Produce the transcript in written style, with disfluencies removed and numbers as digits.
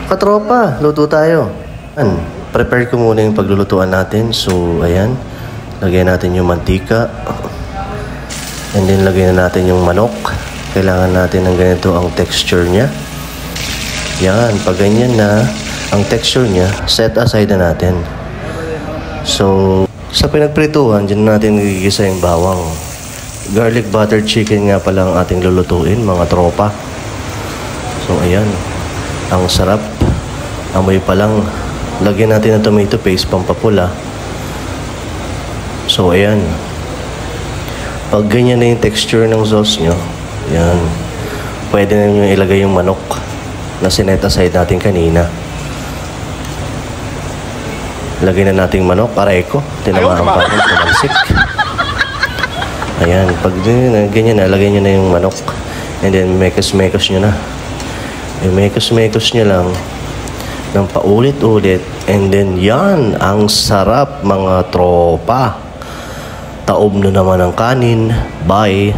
Katropa, luto tayo. Prepare ko muna yung paglulutuan natin. So, ayan. Lagyan natin yung mantika. And then, lagyan na natin yung manok. Kailangan natin ng ganito ang texture niya. Yan. Pag ganyan na ang texture niya, set aside na natin. So, sa pinagprituhan, dyan natin nagigisa yung bawang. Garlic butter chicken nga pala ang ating lulutuin, mga tropa. So, ayan. Ang sarap. Amoy pa lang. Lagyan natin ng tomato paste, pampapula. So, ayan. Pag ganyan na yung texture ng sauce nyo, ayan. Pwede na nyo ilagay yung manok na sinet aside natin kanina. Lagyan na natin manok. Aray ko. Tinamaan pa rin. Tumansik. Ayan. Pag ganyan na, lagyan nyo na yung manok. And then, mekos-mekos nyo na. I-mekos-mekos nyo lang ng paulit-ulit. And then, yan. Ang sarap, mga tropa. Taob na naman ang kanin. Bye.